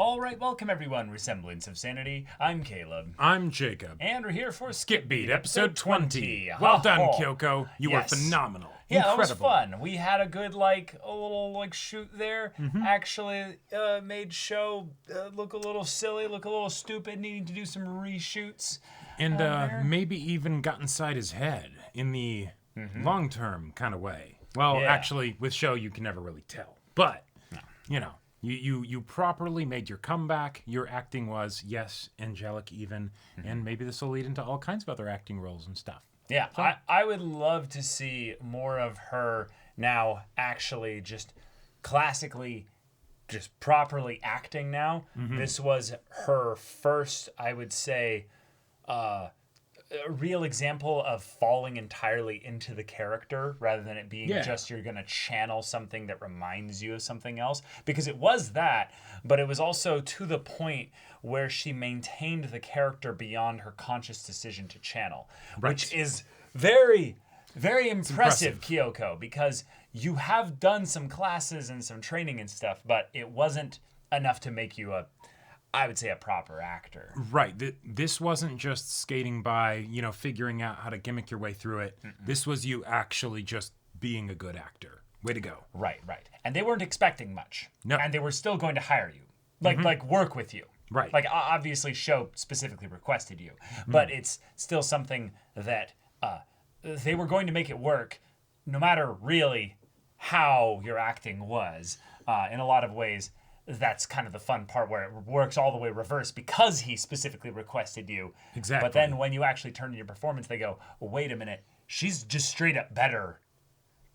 All right, welcome everyone. Semblance of Sanity. I'm Caleb. I'm Jacob. And we're here for Skip Beat, episode 20. Well done, Kyoko. You were phenomenal. Yeah, Incredible. that was fun. We had a good, a little, shoot there. Actually made show look a little silly, look a little stupid, needing to do some reshoots. And maybe even got inside his head in the long-term kind of way. Well, actually, with show, you can never really tell. But, you know, you properly made your comeback. Your acting was, yes, angelic even. And maybe this will lead into all kinds of other acting roles and stuff. Yeah, so, I would love to see more of her now actually just classically, just properly acting now. This was her first, I would say, a real example of falling entirely into the character rather than it being just you're going to channel something that reminds you of something else. Because it was that, but it was also to the point where she maintained the character beyond her conscious decision to channel, which is very, very impressive, Kyoko, because you have done some classes and some training and stuff, but it wasn't enough to make you I would say a proper actor. Right. This wasn't just skating by, figuring out how to gimmick your way through it. This was you actually just being a good actor. Way to go. Right. And they weren't expecting much. No. And they were still going to hire you. Like work with you. Right. Like obviously show specifically requested you. But it's still something that they were going to make it work no matter really how your acting was. In a lot of ways, that's kind of the fun part where it works all the way reverse because he specifically requested you. Exactly. But then when you actually turn to your performance, they go, well, wait a minute, she's just straight up better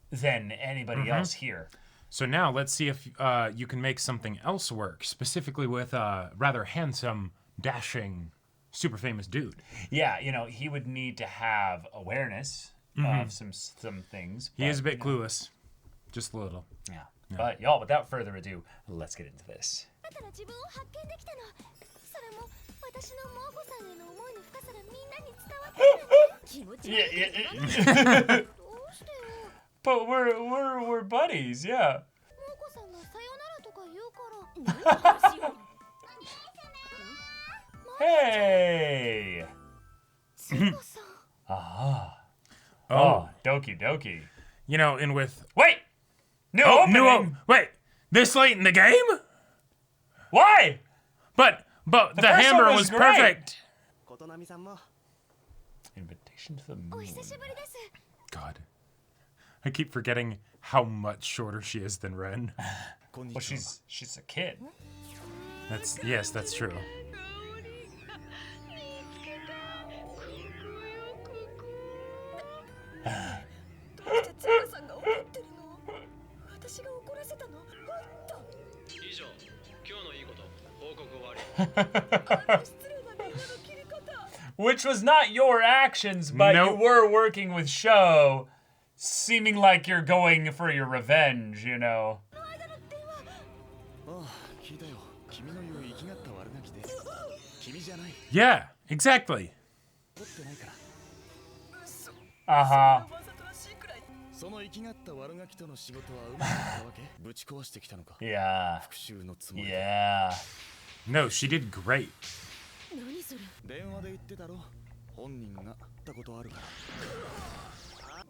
than anybody else here. So now let's see if you can make something else work, specifically with a rather handsome, dashing, super famous dude. Yeah, he would need to have awareness of some things. He is a bit clueless. Just a little. Yeah. But y'all, without further ado, let's get into this. But we're buddies, yeah. Hey. Oh, dokie dokie. And with wait. New opening. Wait, this late in the game? Why? But the hammer was perfect. Invitation to the moon. God, I keep forgetting how much shorter she is than Ren. Well, she's a kid. That's true. Which was not your actions, but you were working with Sho, seeming like you're going for your revenge, Yeah, exactly. Uh-huh. Yeah. No, she did great.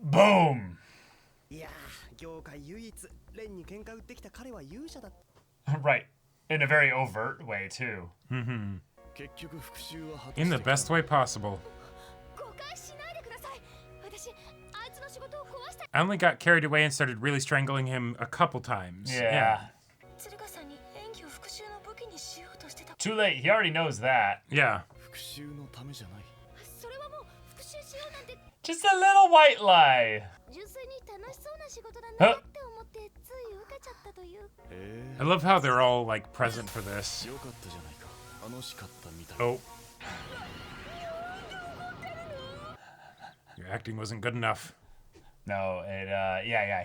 Boom. Right. In a very overt way, too. In the best way possible. I only got carried away and started really strangling him a couple times. Yeah. Too late. He already knows that. Yeah. Just a little white lie. Huh? I love how they're all present for this. Oh. Your acting wasn't good enough. No,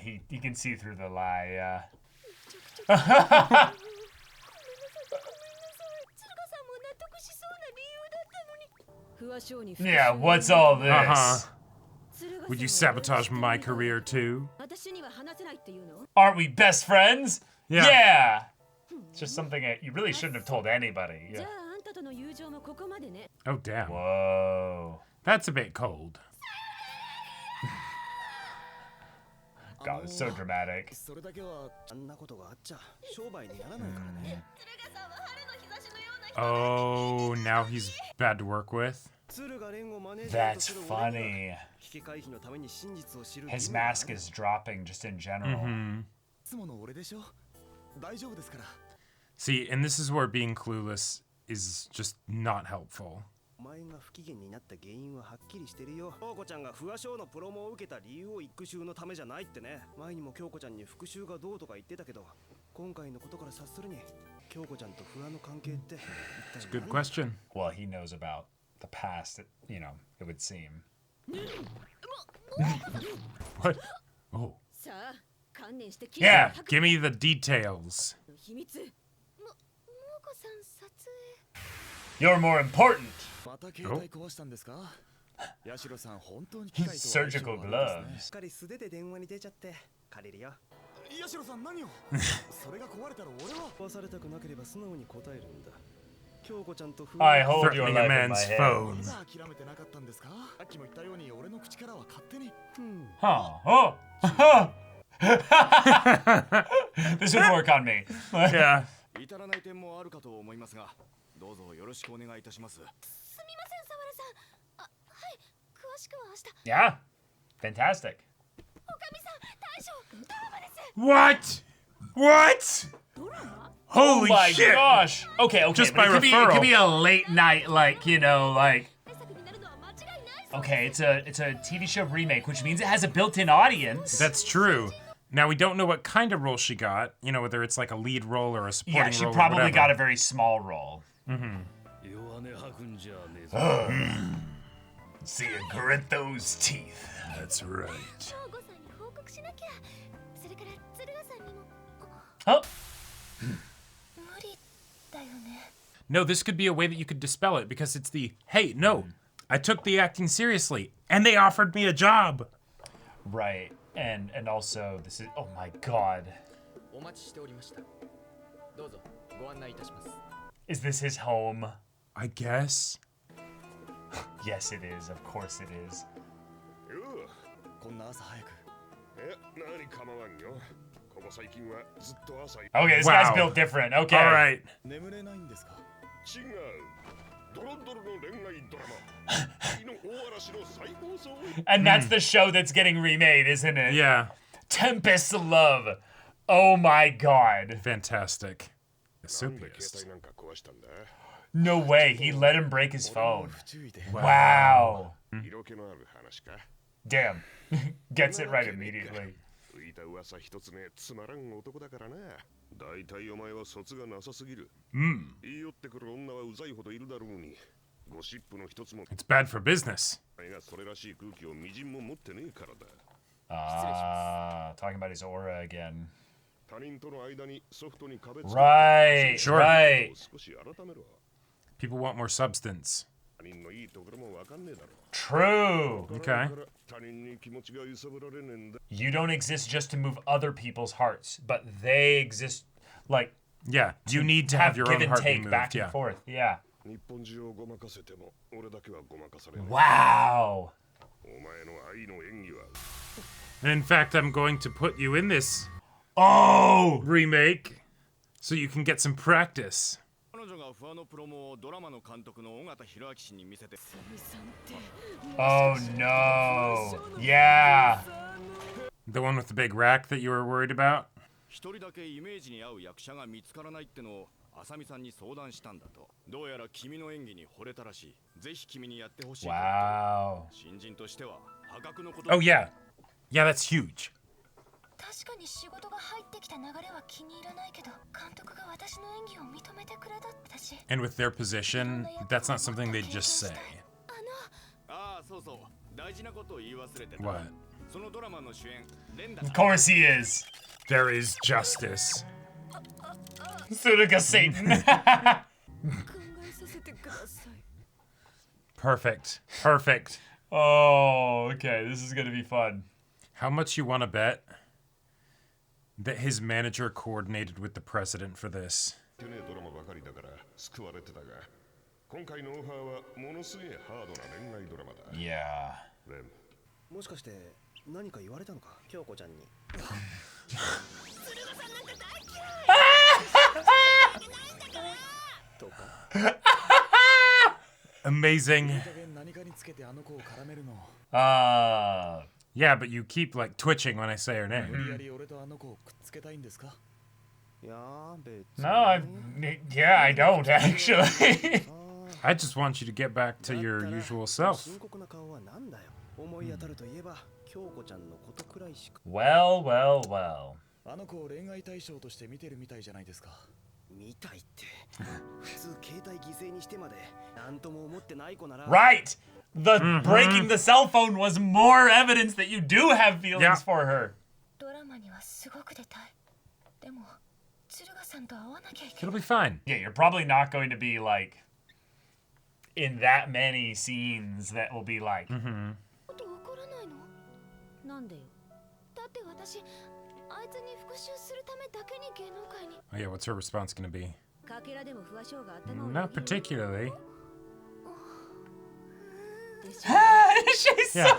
he can see through the lie, yeah. Yeah, what's all this? Would you sabotage my career too? Aren't we best friends? Yeah. It's just something that you really shouldn't have told anybody. Yeah. Oh, damn. Whoa. That's a bit cold. God, it's so dramatic. Oh, now he's bad to work with. That's funny. His mask is dropping just in general. See, and this is where being clueless is just not helpful. It's a good question. Well, he knows about the past, you know, it would seem. What? Oh. Yeah. Give me the details. You're more important. Oh. Surgical gloves. I hold your Threatening life a in my man's hand. phone. Huh. Oh. This would work on me. Yeah. Yeah. Fantastic. What? What? Holy Oh my shit! gosh. Okay. Just but by it referral. could be a late night, like, you know, like. Okay, it's a TV show remake, which means it has a built-in audience. That's true. Now, we don't know what kind of role she got. You know, whether it's like a lead role or a supporting role. Yeah, she or probably whatever. got a very small role. See you grit those teeth. That's right. Oh. No, this could be a way that you could dispel it because it's the, hey, no, I took the acting seriously and they offered me a job. Right. And also, this is, oh my god. Is this his home? I guess. Yes, it is. Of course it is. Okay, this guy's Wow. built different. Okay. All right. And that's the show that's getting remade, isn't it? Yeah. Tempest Love. Oh my god. Fantastic. Soupiest. No way. He let him break his phone. Wow. Damn. Gets it right immediately. It's bad for business. Talking about his aura again. Right. Sure. Right. People want more substance. True. Okay. You don't exist just to move other people's hearts, but they exist, like, Yeah. You need to have your give own and heart be take moved. back Yeah. and forth. Yeah. Wow. And in fact, I'm going to put you in this Oh. remake so you can get some practice. Oh no. Yeah. The one with the big rack that you were worried about? Wow. Oh, yeah. Yeah, that's huge. And with their position, that's not something they'd just say. What? Of course he is. There is justice. Suruga Satan. Perfect. Perfect. Oh, okay. This is gonna be fun. How much you want to bet that his manager coordinated with the president for this? Yeah. もしかして何か言われたのか、京子ちゃんに。とか。Amazing. 何かにつけてあの子を絡めるの。Yeah, but you keep like twitching when I say her name. 無理やり俺とあの子をくっつけたいんですか。いや別に。No, yeah, I don't actually. I just want you to get back to your usual self. 深刻な顔はなんだよ。思い当たるといえば京子ちゃんのことくらいしか。Well, well, well. あの子を恋愛対象として見てるみたいじゃないですか。見たいって。普通携帯犠牲にしてまでなんとも思ってない子なら。Right. The breaking the cell phone was more evidence that you do have feelings Yeah. for her. ドラマにはすごく出たい。でも、鶴賀さんと会わなきゃいけ It'll ない。 be fine. Yeah, you're probably not going to be like in that many scenes that will be like. 怒らないの？なんでよ。だって私、あいつに復讐するためだけに芸能界に。 Oh yeah, what's her response gonna be? かけらでも不破賞が頭を Not particularly. でしょ。 She's so. Yeah.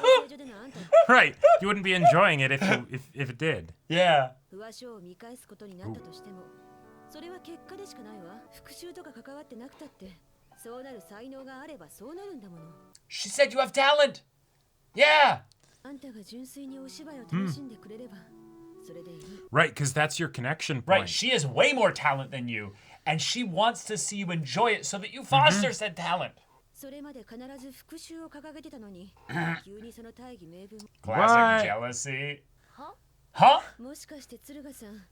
Right. You wouldn't be enjoying it if it did. Yeah. 不破賞を見返すことになったとしても、それは結果でしかないわ。復讐とか関わってなくたって、そうなる才能があればそうなるんだもの。 She said you have talent. Yeah. あんたが純粋にお芝居を楽しんでくれれば、それでいい。 Right, because that's your connection Right. point. She has way more talent than you, and she wants to see you enjoy it so that you foster said talent. それまで必ず復讐を掲げてたのに、急にその大義名分。 Classic jealousy. は？ Huh? もしかして鶴賀さん、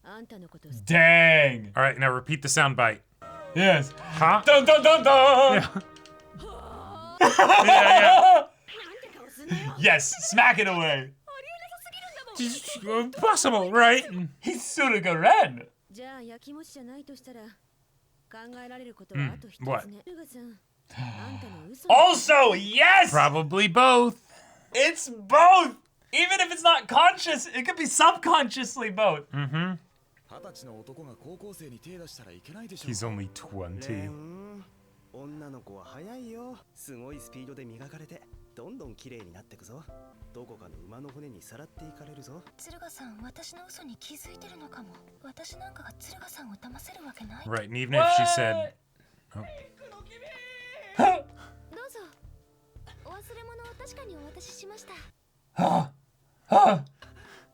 あんたのこと好き。 Dang. All right, now repeat the soundbite. Yes. Huh? Dun dun dun dun. Yeah, なんて顔すんのよ。 Yes. Smack it away. ありえなさすぎるんだもん。 yeah. Impossible, right? He's Surugaren. じゃあやきもちじゃないとしたら、考えられることはあと一つ what? ね。鶴賀さん、あんたの嘘。 Also, yes. Probably both. It's both. Even if it's not conscious, it could be subconsciously both. 20歳の男が高校生に手出したらいけないでしょ。 He's only 20. 女の子は早いよ。すごいスピードで磨かれて、どんどん綺麗になってくぞ。どこかの馬の骨にさらっていかれるぞ。鶴賀さん、私の嘘に気づいてるのかも。私なんかが鶴賀さんを騙せるわけない。 Right, and even if she said, どうぞ。お忘れ物を確かにお渡ししました。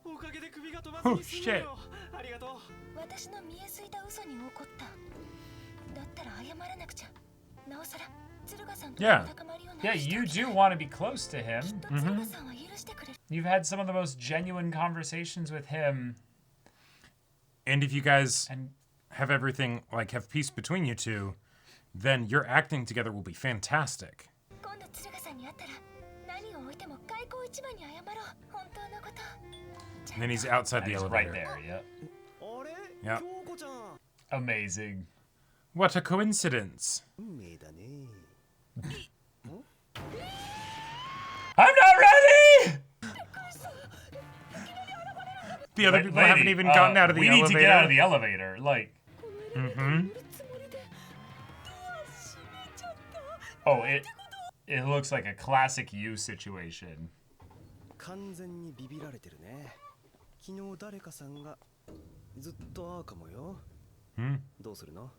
おかげで首が飛ばずに済んだよ。ありがとう。私の見えすいた嘘に怒った。だったら謝らなくちゃ。なおさら鶴賀さんとの Yeah. 高まりを Yeah, you do want to be close to him. きっと鶴賀さんは許してくれる。 You've had some of the most genuine conversations with him. and if you guys And have everything, like have peace between you two, then your acting together will be fantastic. 今度鶴賀さんに会ったら何を置いても開口一番に謝ろう。本当のこと。 And then he's outside the he's right elevator. there. Yeah. あれ？ Yeah. 京子ちゃん。 Amazing. What a coincidence. 運命だね。 I'm not ready. The other people haven't even gotten out of the we elevator. need to get out of the elevator. Like, oh, it looks like a classic you situation. 完全にビビられてるね。昨日誰かさんがずっとああかもよ。どうするの？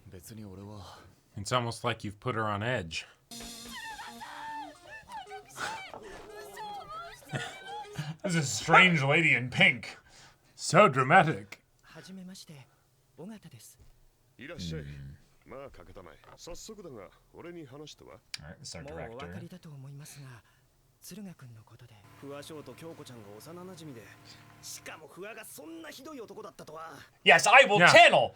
別に俺は。 It's almost like you've put her on edge. There's a strange lady in pink. So dramatic. はじめまして、尾形です。いらっしゃい。まあかけたまえ。早速だが、俺に話しては。 All right, this is our もうお分か director. りだと思いますが、鶴賀君のことで。不破翔と京子ちゃんが幼馴染で、しかも不破がそんなひどい男だったとは。 Yes, I will Yeah. channel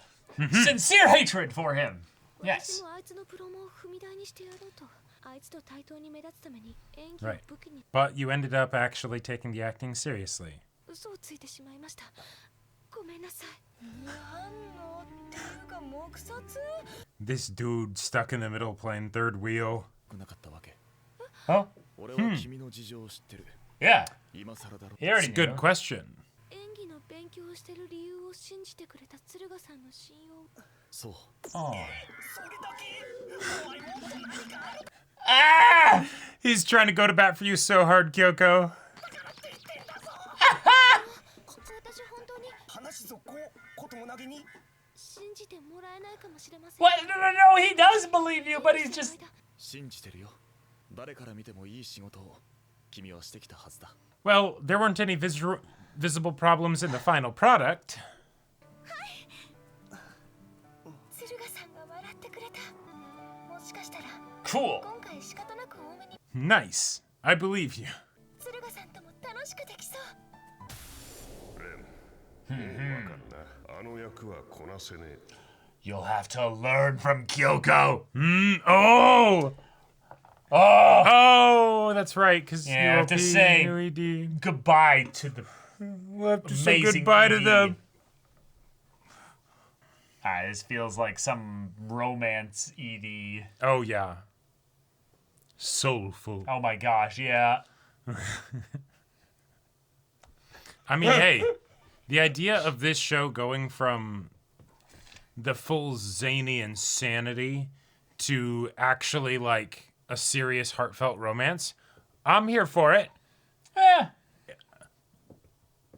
sincere hatred for him. 私 Yes. もあいつのプロモを踏み台にしてやろうと。あいつと対等に目立つために演技を Right. 武器に But you ended up actually taking the acting seriously. 嘘をついてしまいました。ごめんなさい。なんのっていうか黙殺？ This dude stuck in the middle playing third wheel. なかったわけ。 Huh? 俺は君の事情を知ってる。 Yeah. 今更だろ。 He It's already a good knew. question. 演技の勉勉強してる理由を信じてくれた敦賀さんの信用。そう Oh. それだけお前もっと何かある Ah! He's trying to go to bat for you so hard, Kyoko. 私本当に話続行ことも投げに信じてもらえないかもしれません。 What? No, no, no, he does believe you, but he's just... 信じてるよ誰から見てもいい仕事を君はしてきたはずだ Well, there weren't any visible problems in the final product. 敦賀さんが笑ってくれた。もしかしたら Cool. 今回仕方なく多めに Nice. I believe you. 敦賀さんとも楽しくできそう。レンもうわかんなあの役はこなせねえ You'll have to learn from Kyoko. Oh! Oh! Oh, that's right, because Yeah, I have to say- UED. Goodbye to the We'll have to say amazing goodbye to ED. them. This feels like some romance ED. Oh, yeah. Soulful. Oh my gosh, yeah. I mean, hey, the idea of this show going from the full zany insanity to actually like a serious, heartfelt romance, I'm here for it. Eh.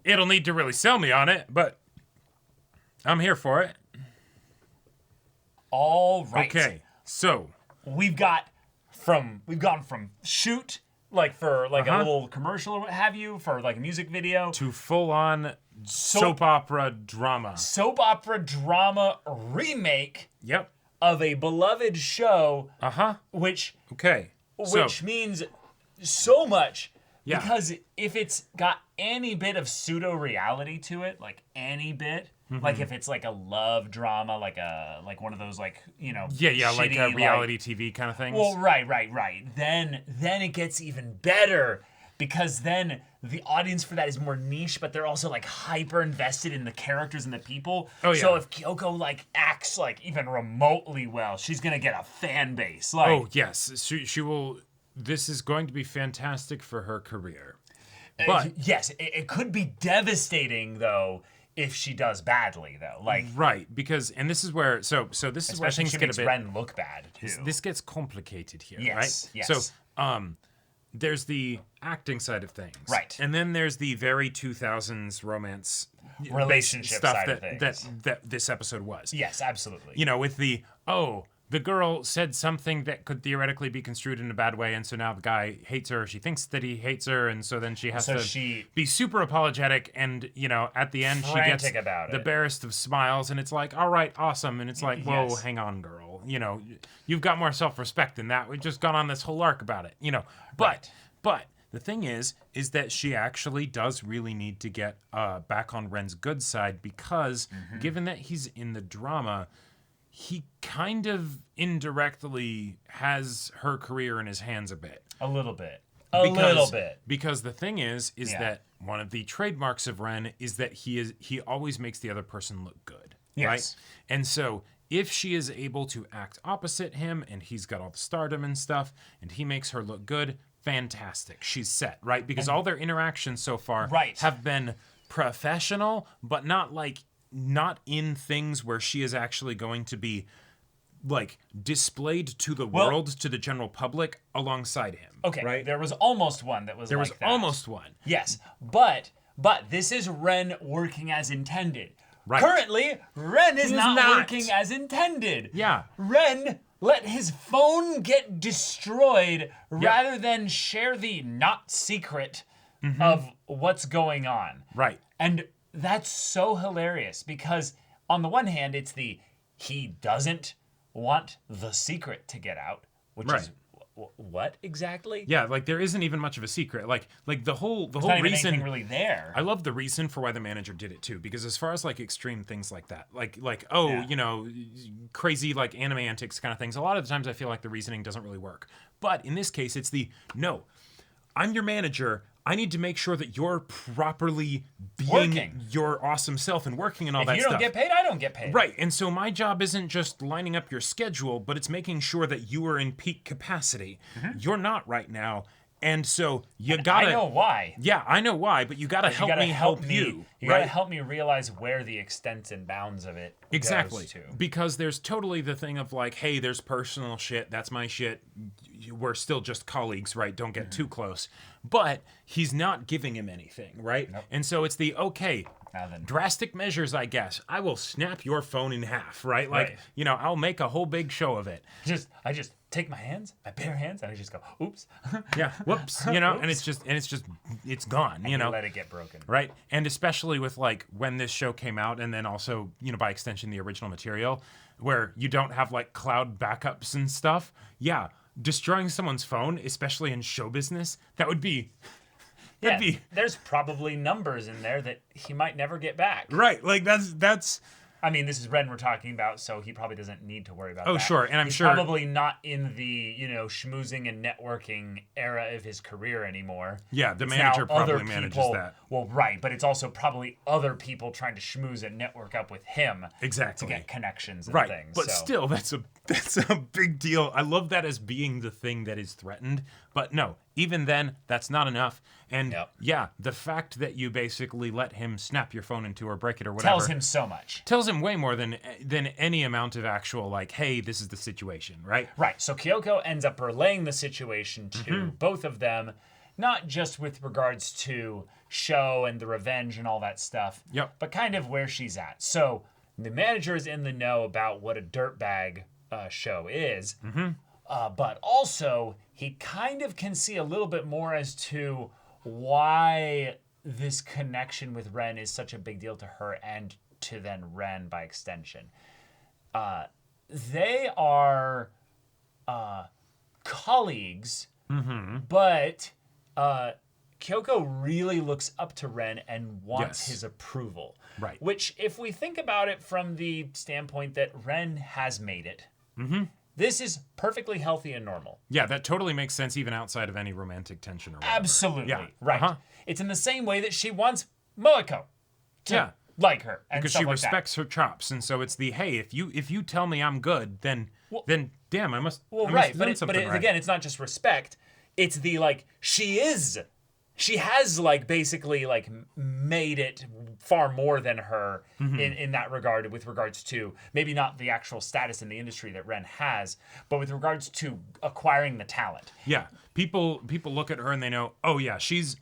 It'll need to really sell me on it, but I'm here for it. All right. Okay, so We've gone from shoot like for like a little commercial or what have you for like a music video to full-on soap opera drama. soap opera drama remake Yep. of a beloved show which Okay. So, means so much Yeah. because if it's got any bit of pseudo reality to it, like any bit, like if it's like a love drama, like one of those like, you know, yeah, like a shitty, reality TV kind of things. Well, right. Then it gets even better because then the audience for that is more niche, but they're also like hyper invested in the characters and the people. Oh, yeah. So if Kyoko like acts like even remotely well, she's gonna get a fan base. Like, Oh, yes. She will. This is going to be fantastic for her career. But yes, it could be devastating though if she does badly though. Like, right, because and this is where this is where especially if things she get a makes bit Ren look bad too. this gets complicated here, Yes, right? yes. So, there's the acting side of things. Right. And then there's the very 2000s romance Relationship stuff side of that things. that this episode was. Yes, absolutely. You know, with the the girl said something that could theoretically be construed in a bad way, and so now the guy hates her. She thinks that he hates her, and so then she has to be super apologetic. And you know, at the end, she gets Frantic about the it. barest of smiles, and it's like, all right, awesome. And it's like, whoa, Yes. hang on, girl. You know, you've got more self-respect than that. We've just gone on this whole arc about it. You know, but the thing is that she actually does really need to get back on Ren's good side because given that he's in the drama, he kind of indirectly has her career in his hands a bit. A little bit. A little bit. Because the thing is Yeah. that one of the trademarks of Ren is that he always makes the other person look good. Yes. Right? And so if she is able to act opposite him and he's got all the stardom and stuff and he makes her look good, fantastic. She's set, right? Because all their interactions so far have been professional, but not in things where she is actually going to be like displayed to the world, to the general public alongside him. Okay, right? there was almost one that was There like was that. almost one. Yes, but this is Ren working as intended. Right. Currently, Ren is He is not not. working as intended. Yeah. Ren let his phone get destroyed rather than share the not secret of what's going on. Right. And that's so hilarious because on the one hand, it's he doesn't want the secret to get out, which is what exactly? Yeah, like there isn't even much of a secret. Like the whole There's not even reason anything really there. I love the reason for why the manager did it too, because as far as like extreme things like that, you know, crazy like anime antics kind of things, a lot of the times I feel like the reasoning doesn't really work. But in this case, it's no, I'm your manager. I need to make sure that you're properly being your awesome self and working and all that stuff. If you don't get paid, I don't get paid. Right, and so my job isn't just lining up your schedule, but it's making sure that you are in peak capacity. You're not right now, And so you gotta. I know why. Yeah, I know why, but you gotta help me help you. You gotta help me realize where the extent and bounds of it Exactly. goes to. Because there's totally the thing of like, hey, there's personal shit. That's my shit. We're still just colleagues, right? Don't get too close. But he's not giving him anything, right? Nope. And so it's the, okay, Now then. drastic measures, I guess. I will snap your phone in half, right? Like, Right. you know, I'll make a whole big show of it. I just take my bare hands, and I just go, oops. Yeah, whoops, you know, and it's gone, you know. Let it get broken. Right? And especially with like when this show came out and then also, you know, by extension the original material where you don't have like cloud backups and stuff. Yeah, destroying someone's phone, especially in show business, that would be There's probably numbers in there that he might never get back. right. Like that's I mean, this is Ren we're talking about, so he probably doesn't need to worry about that. Oh, sure, and I'm He's sure- probably not in the, you know, schmoozing and networking era of his career anymore. Yeah, the It's manager now probably other manages people- that. Well, right, but it's also probably other people trying to schmooze and network up with him Exactly. to get connections and right. things. But so. still, that's a big deal. I love that as being the thing that is threatened. But no, even then, that's not enough. And Yep. yeah, the fact that you basically let him snap your phone into or break it or whatever tells him so much. tells him way more than any amount of actual like, hey, this is the situation, right? Right, so Kyoko ends up relaying the situation to both of them, not just with regards to Sho and the revenge and all that stuff, Yep. but kind of where she's at. So the manager is in the know about what a dirtbag Sho is, but also he kind of can see a little bit more as to why this connection with Ren is such a big deal to her and to then Ren by extension. They are colleagues, but Kyoko really looks up to Ren and wants Yes. his approval. Right. Which, if we think about it from the standpoint that Ren has made it, this is perfectly healthy and normal. Yeah, that totally makes sense even outside of any romantic tension or whatever. Absolutely. Yeah. Right. Uh-huh. It's in the same way that she wants Moeko to Yeah. like her. And Because stuff she like respects her chops, and so it's the hey, if you tell me I'm good, then damn, I must. Well, I must right, have but, done something right. again, it's not just respect. It's the like she has like basically like made it far more than her in that regard with regards to maybe not the actual status in the industry that Ren has, but with regards to acquiring the talent. Yeah, people look at her and they know, oh yeah, she's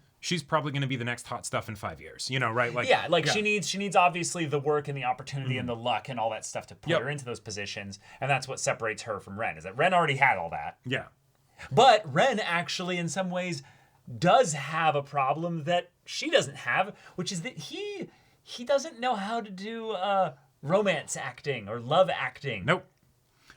probably going to be the next hot stuff in 5 years. You know, right? Like She needs obviously the work and the opportunity and the luck and all that stuff to put her into those positions, and that's what separates her from Ren. Is that Ren already had all that. Yeah. But Ren actually, in some ways, does have a problem that she doesn't have, which is that he doesn't know how to do romance acting or love acting. Nope.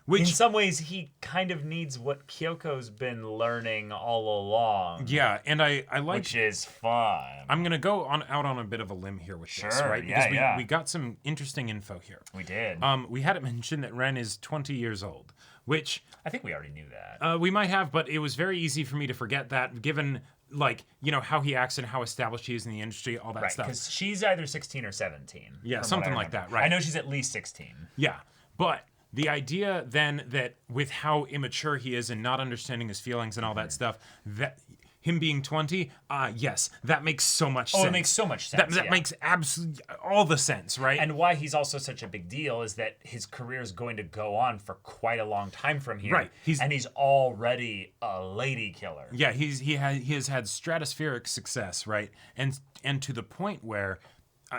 In some ways, he kind of needs what Kyoko's been learning all along. Yeah, and I like. Which is fun. I'm gonna go out on a bit of a limb here with this, Sure, right? yeah, Because we got some interesting info here. We did. We had it mentioned that Ren is 20 years old, which I think we already knew that. we might have, but it was very easy for me to forget that, given like how he acts and how established he is in the industry, all that Right, stuff. because she's either 16 or 17. Yeah, from what something I like remember. that, right. I know she's at least 16. Yeah, but the idea then that with how immature he is and not understanding his feelings and all that stuff, that him being 20, yes, that makes so much sense. Oh, it makes so much sense. That makes absolutely all the sense, right? And why he's also such a big deal is that his career is going to go on for quite a long time from here. Right. He's already a lady killer. Yeah, he has had stratospheric success, right? And to the point where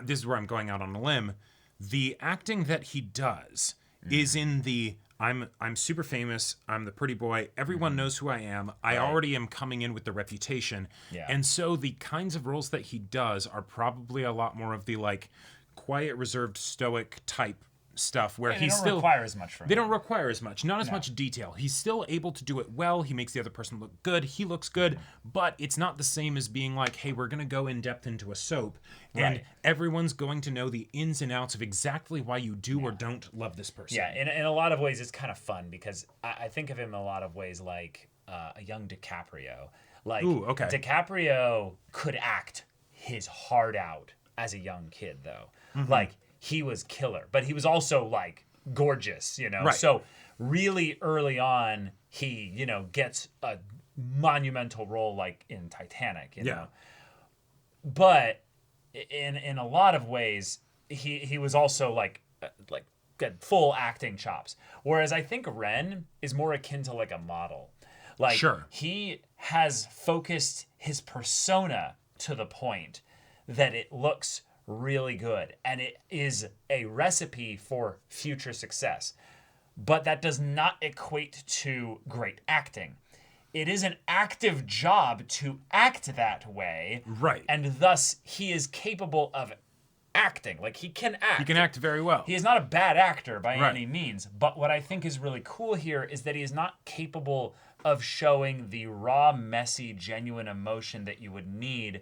this is where I'm going out on a limb. The acting that he does is in the I'm super famous. I'm the pretty boy. Everyone knows who I am. I already am coming in with the reputation. Yeah. And so the kinds of roles that he does are probably a lot more of the like quiet, reserved, stoic type stuff where They he's don't still require as much from They him. don't require as much, not as much detail. He's still able to do it well. He makes the other person look good. He looks good, but it's not the same as being like, hey, we're going to go in depth into a soap and everyone's going to know the ins and outs of exactly why you do or don't love this person. Yeah, in a lot of ways, it's kind of fun because I think of him in a lot of ways like a young DiCaprio. Like, Ooh, okay. DiCaprio could act his heart out as a young kid, though. Like, he was killer, but he was also, like, gorgeous, you know? Right. So, really early on, he, gets a monumental role like in Titanic, you Yeah. know. But in a lot of ways, he was also like got full acting chops. Whereas I think Ren is more akin to like a model. Like Sure. he has focused his persona to the point that it looks really good and it is a recipe for future success. But that does not equate to great acting. It is an active job to act that way. Right. And thus he is capable of acting. Like he can act. He can act very well. He is not a bad actor by Right. any means. But what I think is really cool here is that he is not capable of showing the raw, messy, genuine emotion that you would need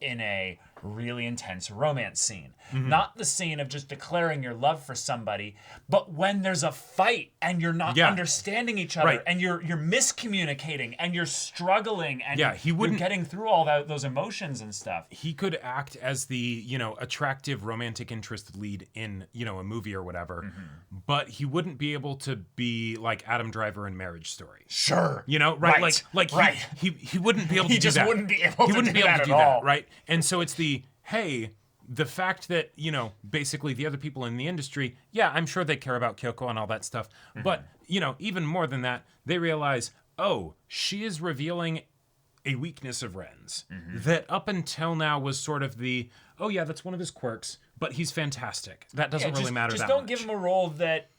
in a really intense romance scene. Not the scene of just declaring your love for somebody, but when there's a fight and you're not Yeah. understanding each other Right. and you're miscommunicating and you're struggling and Yeah, he wouldn't- you're getting through all those emotions and stuff. He could act as the, you know, attractive romantic interest lead in, you know, a movie or whatever, but he wouldn't be able to be like Adam Driver in Marriage Story. Sure. You know, right? Right. Like Right. he wouldn't be able He to do just that. wouldn't be able he to wouldn't do be able that to at do all. that, right? And so it's the fact that, you know, basically the other people in the industry, yeah, I'm sure they care about Kyoko and all that stuff, but, you know, even more than that, they realize, oh, she is revealing a weakness of Ren's that up until now was sort of the, oh yeah, that's one of his quirks, but he's fantastic. That doesn't really matter just that don't much. give him a role that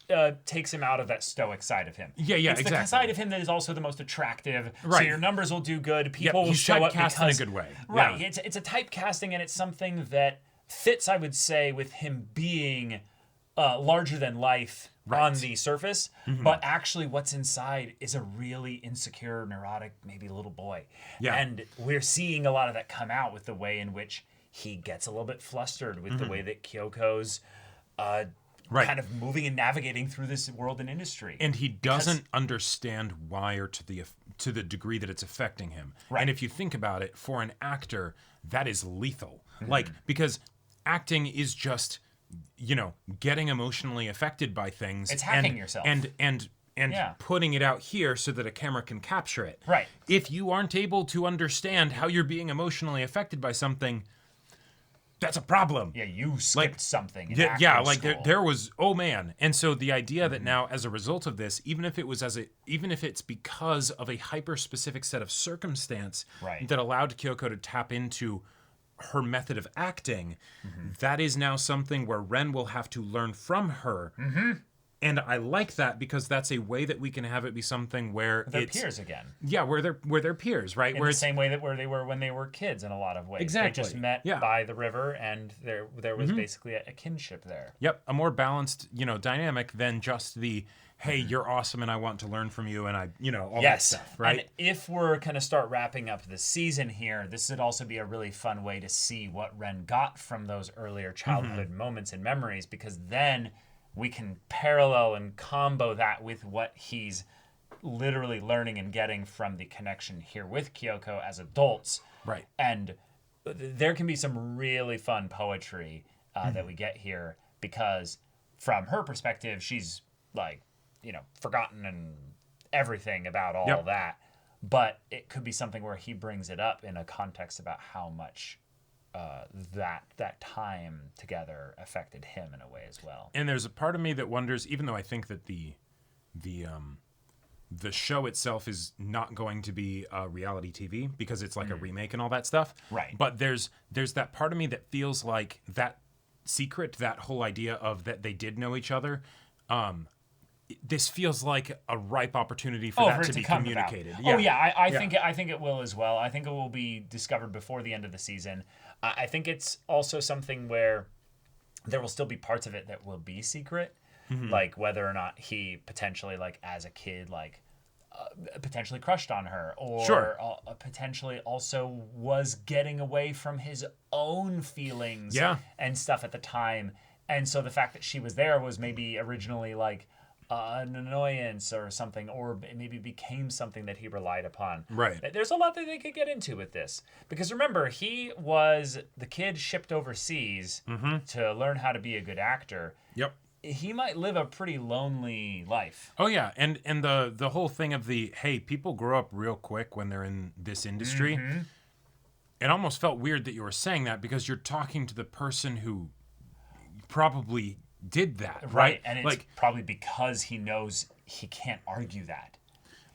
takes him out of that stoic side of him. Yeah, it's exactly. the side of him that is also the most attractive. So Right. your numbers will do good. People will he's show up typecast because in a good way. Right. Yeah. It's a typecasting, and it's something that fits, I would say, with him being larger than life on the surface, but actually what's inside is a really insecure, neurotic, maybe little boy. Yeah. And we're seeing a lot of that come out with the way in which he gets a little bit flustered with the way that Kyoko's Right. kind of moving and navigating through this world and industry. And he doesn't understand why or to the degree that it's affecting him. Right. And if you think about it, for an actor, that is lethal. Like, because acting is just, you know, getting emotionally affected by things. It's hacking yourself. And Yeah. putting it out here so that a camera can capture it. Right. If you aren't able to understand how you're being emotionally affected by something, that's a problem. Yeah, you skipped something. In Yeah, acting like school. there was, oh man. And so the idea that now as a result of this, even if it's because of a hyper specific set of circumstance Right. that allowed Kyoko to tap into her method of acting, that is now something where Ren will have to learn from her. And I like that because that's a way that we can have it be something where They're it's peers again. Yeah, where they're peers, right? In Where the it's same way that where they were when they were kids in a lot of ways. Exactly. They just met Yeah. by the river, and there was basically a kinship there. Yep, a more balanced, you know, dynamic than just the hey, you're awesome and I want to learn from you and I, you know, all that stuff, right? And if we're going to start wrapping up the season here, this would also be a really fun way to see what Ren got from those earlier childhood moments and memories, because then we can parallel and combo that with what he's literally learning and getting from the connection here with Kyoko as adults. Right. And there can be some really fun poetry that we get here, because from her perspective, she's like, you know, forgotten and everything about all Yep. that. But it could be something where he brings it up in a context about how much that time together affected him in a way as well. And there's a part of me that wonders, even though I think that the show itself is not going to be reality TV because it's like a remake and all that stuff. Right. But there's that part of me that feels like that secret, that whole idea of that they did know each other. This feels like a ripe opportunity for that it to be come about. communicated. Oh yeah, I think it will as well. I think it will be discovered before the end of the season. I think it's also something where there will still be parts of it that will be secret, like whether or not he potentially, like as a kid, like potentially crushed on her, or Sure. potentially also was getting away from his own feelings Yeah. and stuff at the time. And so the fact that she was there was maybe originally like an annoyance or something, or maybe became something that he relied upon. Right. There's a lot that they could get into with this, because remember, he was the kid shipped overseas to learn how to be a good actor. Yep. he might live a pretty lonely life. Oh yeah, and the whole thing of hey, people grow up real quick when they're in this industry. Mm-hmm. It almost felt weird that you were saying that because you're talking to the person who probably did that, right? And it's like probably because he knows he can't argue that.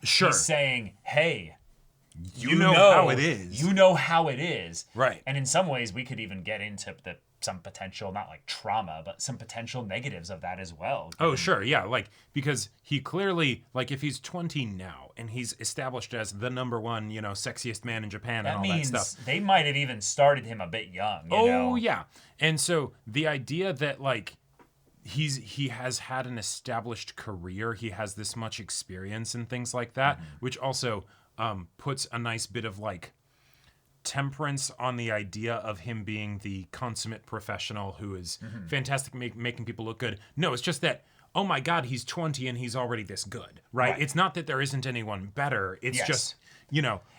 sure, He's saying, hey, you know how it is. You know how it is. Right. And in some ways, we could even get into some potential, not like trauma, but some potential negatives of that as well. Oh, sure, yeah, like because he clearly, like if he's 20 now and he's established as the number one, sexiest man in Japan That and all means that stuff. they might have even started him a bit young. You Oh know? yeah, and so the idea that like he has had an established career, he has this much experience and things like that, which also puts a nice bit of like temperance on the idea of him being the consummate professional who is fantastic making people look good. No, it's just that, oh my God, he's 20 and he's already this good, right? It's not that there isn't anyone better. It's just,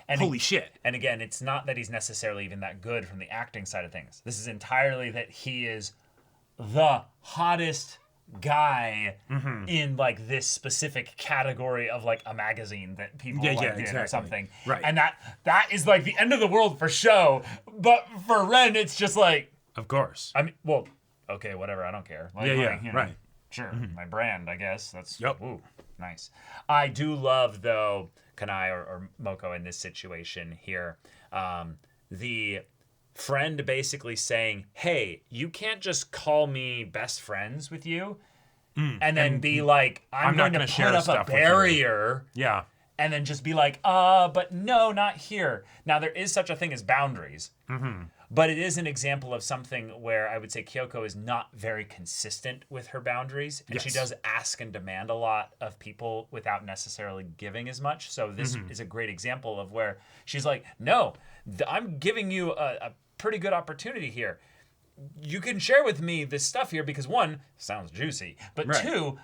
holy shit. And again, it's not that he's necessarily even that good from the acting side of things. This is entirely that he is the hottest guy in like this specific category of like a magazine that people did or something. Right. And that is like the end of the world for show. But for Ren, it's just like, of course. I mean, well, okay, whatever. I don't care. Like, right. Sure. My brand, I guess. That's Yep. Ooh, nice. I do love though Kanai or Moko in this situation here. The friend basically saying, hey, you can't just call me best friends with you and then be like, I'm not going gonna to share put up stuff a with you. barrier. Yeah. And then just be like, but no, not here. Now, there is such a thing as boundaries. But it is an example of something where I would say Kyoko is not very consistent with her boundaries. And she does ask and demand a lot of people without necessarily giving as much. So this is a great example of where she's like, no, I'm giving you a pretty good opportunity here. You can share with me this stuff here because one, sounds juicy. But two,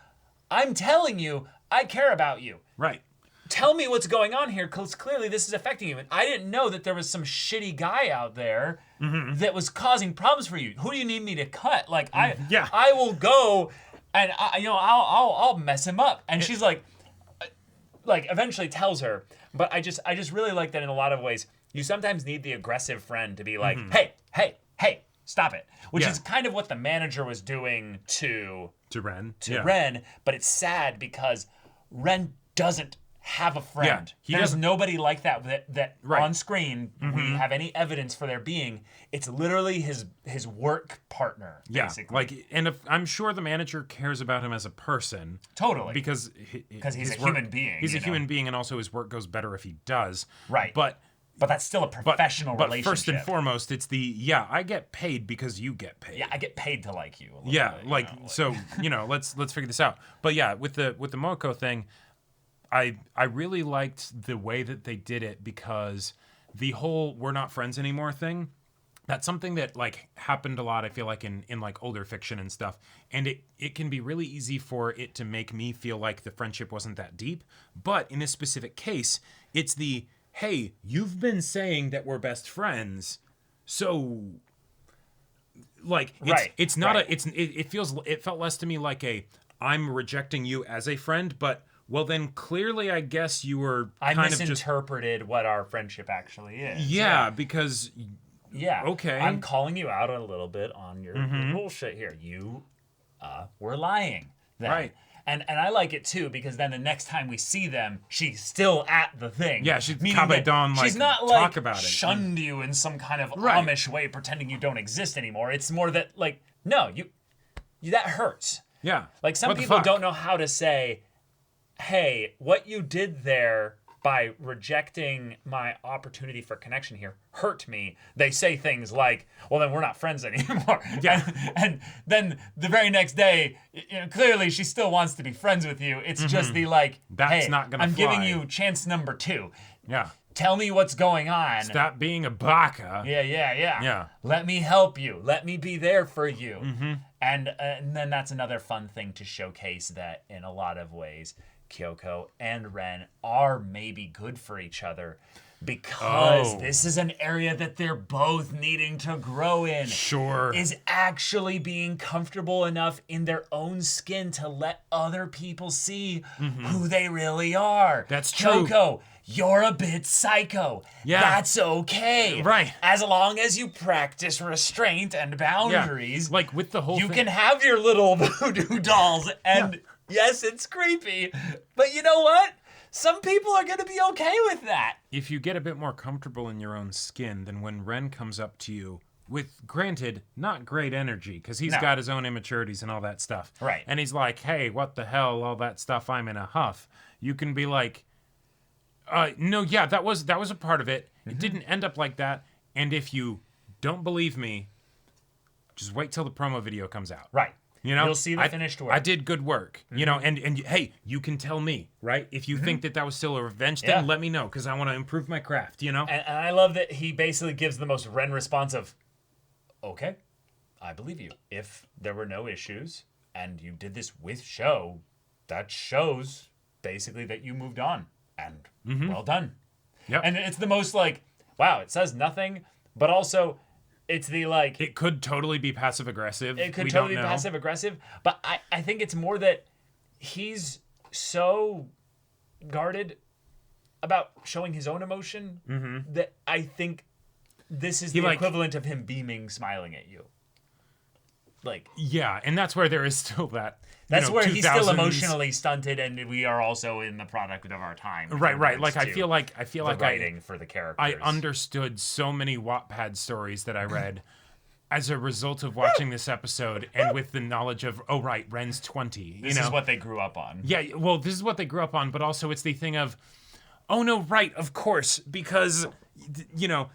I'm telling you, I care about you. Right. Tell me what's going on here, because clearly this is affecting you. And I didn't know that there was some shitty guy out there that was causing problems for you. Who do you need me to cut? Like I will go and I'll mess him up. And she's like eventually tells her. But I just really like that in a lot of ways. You sometimes need the aggressive friend to be like, hey, stop it. Which is kind of what the manager was doing to Ren. Ren. But it's sad because Ren doesn't have a friend. There's nobody like that on screen we have any evidence for there being. It's literally his work partner, basically. And I'm sure the manager cares about him as a person. Totally. Because he's a human being. He's a human being, and also his work goes better if he does. Right. But that's still a professional relationship. But first and foremost, it's I get paid because you get paid. Yeah, I get paid to like you. So let's figure this out. But yeah, with the Moko thing, I really liked the way that they did it because the whole "we're not friends anymore" thing, that's something that like happened a lot, I feel like in like older fiction and stuff. And it can be really easy for it to make me feel like the friendship wasn't that deep. But in this specific case, it's hey, you've been saying that we're best friends, so like it's not it felt less to me like I'm rejecting you as a friend, but well, then clearly, I guess you were kind of misinterpreted what our friendship actually is. Yeah, because. Yeah. Okay. I'm calling you out a little bit on your bullshit here. You were lying. Then. Right. And I like it too because then the next time we see them, she's still at the thing. Yeah, she's not like talk about it. Shunned you in some kind of Amish way, pretending you don't exist anymore. It's more that like, no, you that hurts. Yeah. Like some people don't know how to say, hey, what you did there by rejecting my opportunity for connection here hurt me. They say things like, well, then we're not friends anymore. Yeah. And then the very next day, clearly she still wants to be friends with you. It's just the like, that's not gonna I'm fly. giving you chance number 2. Yeah. Tell me what's going on. Stop being a baka. Yeah. Let me help you. Let me be there for you. And then that's another fun thing to showcase that in a lot of ways, Kyoko and Ren are maybe good for each other, because this is an area that they're both needing to grow in. Sure. Is actually being comfortable enough in their own skin to let other people see who they really are. That's true. Kyoko, you're a bit psycho. Yeah. That's okay. Right. As long as you practice restraint and boundaries. Like with the whole you thing. can have your little voodoo dolls. And yes, it's creepy. But you know what? Some people are going to be okay with that. If you get a bit more comfortable in your own skin, then when Ren comes up to you with, granted, not great energy, because he's got his own immaturities and all that stuff. Right. And he's like, hey, what the hell, all that stuff, I'm in a huff. You can be like, no, yeah, that was a part of it. It didn't end up like that. And if you don't believe me, just wait till the promo video comes out. Right. You know, you'll see the finished work. I did good work, you know, and hey, you can tell me, right? If you think that was still a revenge thing, let me know, because I want to improve my craft, you know? And I love that he basically gives the most Ren response of, okay, I believe you. If there were no issues and you did this with show, that shows basically that you moved on. And well done. Yep. And it's the most like, wow, it says nothing, but also it's the like... It could totally be passive-aggressive. It could totally be passive-aggressive, but I think it's more that he's so guarded about showing his own emotion that I think this is the equivalent of him beaming, smiling at you. Like... Yeah, and that's where there is still that... That's where 2000s. he's still emotionally stunted, and we are also in the product of our time. Right. Like I feel like writing for the characters. I understood so many Wattpad stories that I read as a result of watching this episode, and with the knowledge of Ren's 20. This is what they grew up on. Yeah, well, this is what they grew up on, but also it's the thing of, oh no, right, of course, because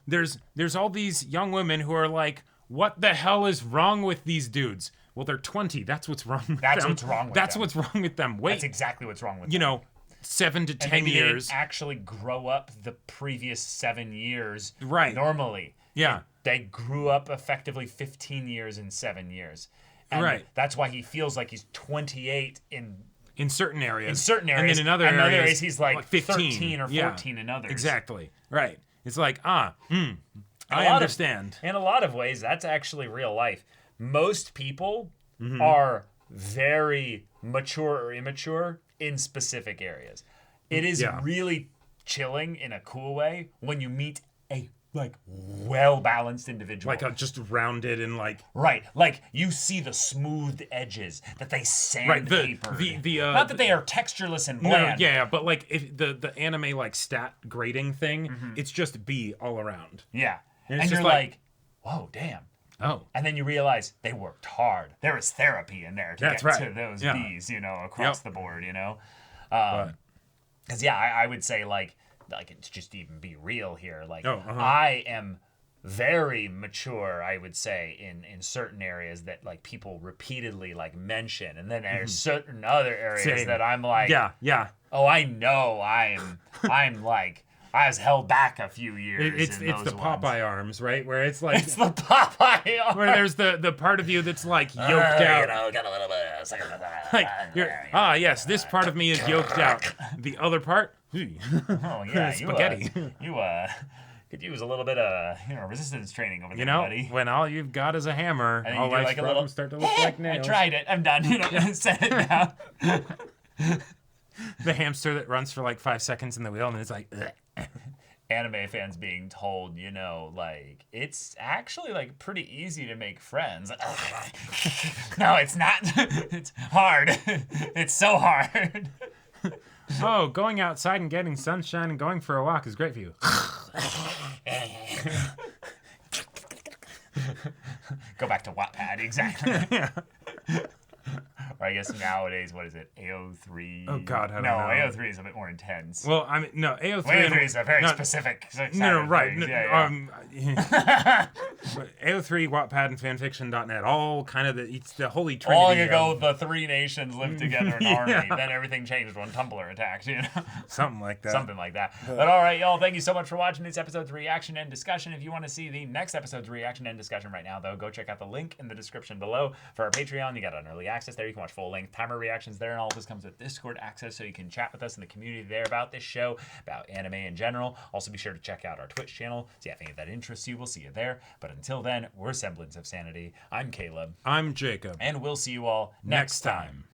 there's all these young women who are like, what the hell is wrong with these dudes? Well, they're 20. That's what's wrong with them. That's what's wrong with them. That's what's wrong with them. Wait. That's exactly what's wrong with them. 7 to 10 maybe years. They didn't actually grow up the previous 7 years normally. Yeah. They grew up effectively 15 years in 7 years. And that's why he feels like he's 28 in certain areas. And then in other areas he's like 15. 13 or 14 in others. Exactly. Right. It's like, I understand. In a lot of ways, that's actually real life. Most people are very mature or immature in specific areas. It is really chilling in a cool way when you meet a well-balanced individual. Like just rounded and like... Right. Like you see the smooth edges that they sandpaper. Not that they are textureless and bland. No, yeah, but like if the anime like stat grading thing, it's just B all around. Yeah. And you're like, whoa, damn. Oh. And then you realize they worked hard. There was therapy in there to get to those Bs, across the board, Because, I would say, like it's just even be real here. Like, I am very mature, I would say, in certain areas that, like, people repeatedly, like, mention. And then there's certain other areas that I'm like... Yeah. Oh, I know I'm like... I was held back a few years. It's the Popeye arms, right? Where it's like it's the Popeye arms. Where there's the part of you that's like yoked out. Got a little bit. Like yes, this part of me is yoked out. The other part, spaghetti. You could use a little bit of resistance training over there, buddy. When all you've got is a hammer, and all life's problems start to look like nails. I tried it. I'm done. Set it down. The hamster that runs for like 5 seconds in the wheel and it's like anime fans being told, like it's actually like pretty easy to make friends. No, it's not. It's hard. It's so hard. Oh, going outside and getting sunshine and going for a walk is great for you. Go back to Wattpad, exactly. Or I guess nowadays, what is it? AO3? Oh, God, I don't know. No, AO3 is a bit more intense. Well, I mean, no, AO3... AO3 is a very specific... No, right. Yeah. AO3, Wattpad, and fanfiction.net, all kind of it's the holy trinity. Long ago, the three nations lived together in harmony. Then everything changed when Tumblr attacked, Something like that. Something like that. But all right, y'all, thank you so much for watching this episode's reaction and discussion. If you want to see the next episode's reaction and discussion right now, though, go check out the link in the description below for our Patreon. You got an early access there. You can watch watch full-length timer reactions there, and all of this comes with Discord access, so you can chat with us in the community there about this show, about anime in general. Also, be sure to check out our Twitch channel. So yeah, if any of that interests you, we'll see you there. But until then, we're Semblance of Sanity. I'm Caleb. I'm Jacob. And we'll see you all next time.